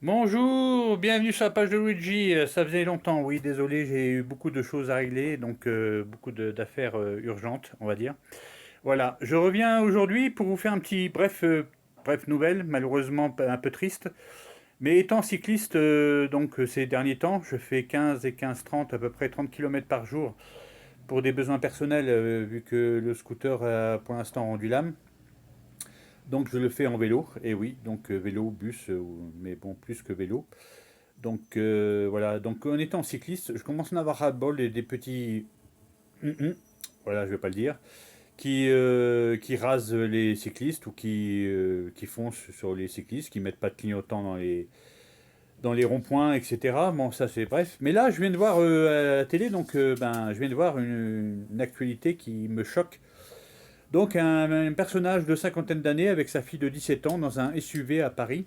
Bonjour, bienvenue sur la page de Luigi. Ça faisait longtemps, oui, désolé, j'ai eu beaucoup de choses à régler, donc beaucoup d'affaires urgentes, on va dire. Voilà, je reviens aujourd'hui pour vous faire un petit bref nouvelle, malheureusement un peu triste. Mais étant cycliste, ces derniers temps, je fais 15 et 15-30, à peu près 30 km par jour pour des besoins personnels, vu que le scooter a pour l'instant rendu l'âme. Donc je le fais en vélo, et oui, donc vélo, bus, mais bon, plus que vélo. Donc voilà, donc en étant cycliste, je commence à en avoir ras-le-bol des petits voilà, je vais pas le dire, qui rasent les cyclistes ou qui foncent sur les cyclistes, qui mettent pas de clignotant dans les ronds-points, etc. Bon, ça c'est bref. Mais là, je viens de voir à la télé, donc je viens de voir une actualité qui me choque. Donc un personnage de cinquantaine d'années avec sa fille de 17 ans dans un SUV à Paris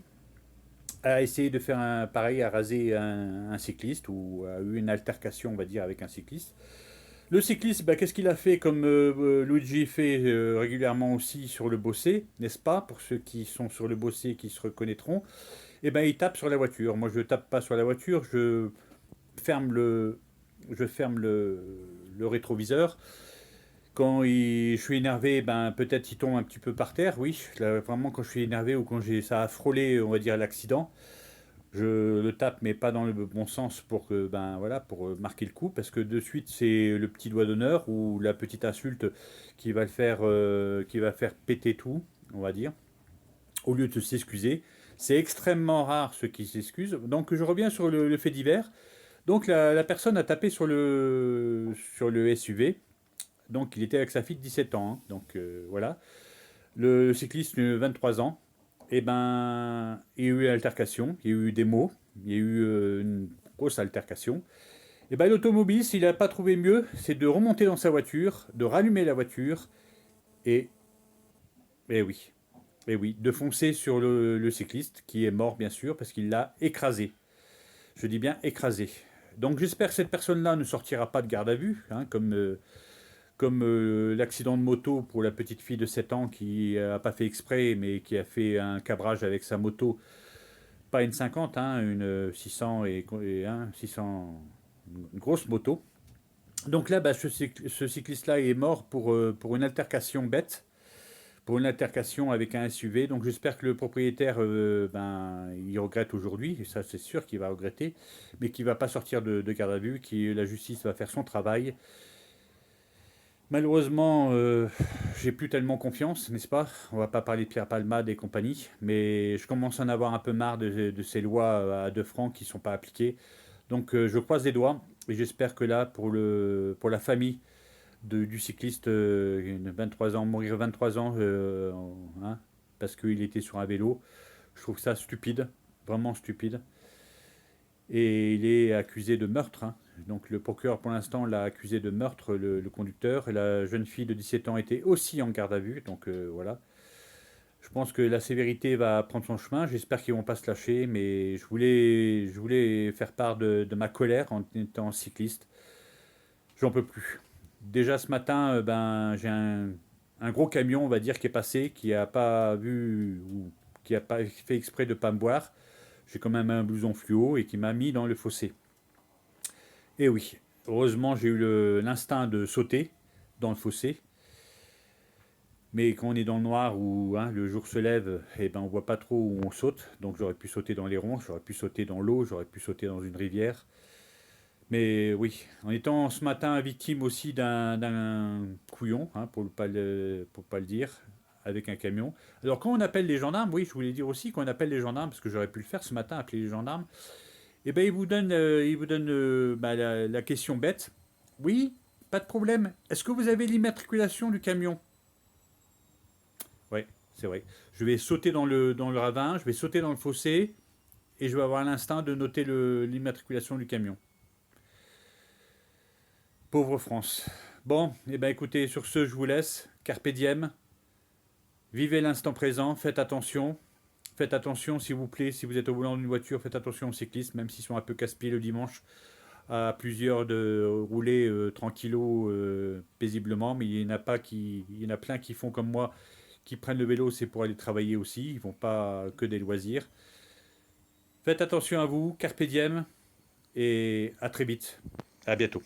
a essayé de faire un pareil, à raser un cycliste ou a eu une altercation, on va dire, avec un cycliste. Le cycliste, bah, qu'est-ce qu'il a fait comme Luigi fait régulièrement aussi sur le bossé, n'est-ce pas? Pour ceux qui sont sur le bossé qui se reconnaîtront, eh ben il tape sur la voiture. Moi, je tape pas sur la voiture, ferme le, je ferme le rétroviseur. Je suis énervé, ben peut-être il tombe un petit peu par terre, oui. Là, vraiment, quand je suis énervé ou quand ça a frôlé, on va dire, l'accident, je le tape, mais pas dans le bon sens pour que, ben voilà, pour marquer le coup, parce que de suite c'est le petit doigt d'honneur ou la petite insulte qui va faire péter tout, on va dire, au lieu de s'excuser. C'est extrêmement rare ceux qui s'excusent. Donc je reviens sur le fait divers. Donc la personne a tapé sur le SUV. Donc il était avec sa fille de 17 ans, hein. Donc voilà. Le cycliste de 23 ans, eh ben, il y a eu une altercation, il y a eu des mots, il y a eu une grosse altercation. Et ben, l'automobiliste, il n'a pas trouvé mieux, c'est de remonter dans sa voiture, de rallumer la voiture et, et oui, et oui, de foncer sur le cycliste qui est mort bien sûr parce qu'il l'a écrasé. Je dis bien écrasé. Donc j'espère que cette personne-là ne sortira pas de garde à vue, hein, comme l'accident de moto pour la petite fille de 7 ans qui n'a pas fait exprès, mais qui a fait un cabrage avec sa moto. Pas une 50, hein, une 600 600, une grosse moto. Donc là, bah, ce cycliste-là est mort pour une altercation bête, pour une altercation avec un SUV. Donc j'espère que le propriétaire, il regrette aujourd'hui, et ça c'est sûr qu'il va regretter, mais qu'il ne va pas sortir de garde à vue, que la justice va faire son travail. Malheureusement, j'ai plus tellement confiance, n'est-ce pas? On va pas parler de Pierre Palmade et compagnie, mais je commence à en avoir un peu marre de ces lois à 2 francs qui ne sont pas appliquées. Donc je croise les doigts et j'espère que là, pour la famille du cycliste, 23 ans, mourir 23 ans, hein, parce qu'il était sur un vélo, je trouve ça stupide, vraiment stupide. Et il est accusé de meurtre, hein. Donc le procureur pour l'instant l'a accusé de meurtre, le conducteur. Et la jeune fille de 17 ans était aussi en garde à vue. Donc voilà. Je pense que la sévérité va prendre son chemin. J'espère qu'ils vont pas se lâcher. Mais je voulais faire part de ma colère en étant cycliste. J'en peux plus. Déjà ce matin, j'ai un gros camion, on va dire, qui est passé, qui a pas vu ou qui a pas fait exprès de pas me boire. J'ai quand même un blouson fluo et qui m'a mis dans le fossé. Et oui, heureusement, j'ai eu l'instinct de sauter dans le fossé. Mais quand on est dans le noir où hein, le jour se lève, eh ben, on voit pas trop où on saute. Donc j'aurais pu sauter dans les ronces, j'aurais pu sauter dans l'eau, j'aurais pu sauter dans une rivière. Mais oui, en étant ce matin victime aussi d'un couillon, hein, pour pas le dire, avec un camion. Alors quand on appelle les gendarmes, oui, je voulais dire aussi qu'on appelle les gendarmes, parce que j'aurais pu le faire ce matin, appeler les gendarmes. Eh ben, il vous donne la question bête. Oui, pas de problème. Est-ce que vous avez l'immatriculation du camion? Oui, c'est vrai. Je vais sauter dans le ravin, je vais sauter dans le fossé et je vais avoir l'instinct de noter l'immatriculation du camion. Pauvre France. Bon, eh ben écoutez, sur ce, je vous laisse. Carpe diem. Vivez l'instant présent, faites attention. Faites attention, s'il vous plaît, si vous êtes au volant d'une voiture, faites attention aux cyclistes, même s'ils sont un peu casse-pieds le dimanche. À plusieurs de rouler tranquillo, paisiblement, mais il y en a plein qui font comme moi, qui prennent le vélo, c'est pour aller travailler aussi, ils vont pas que des loisirs. Faites attention à vous, carpe diem, et à très vite. À bientôt.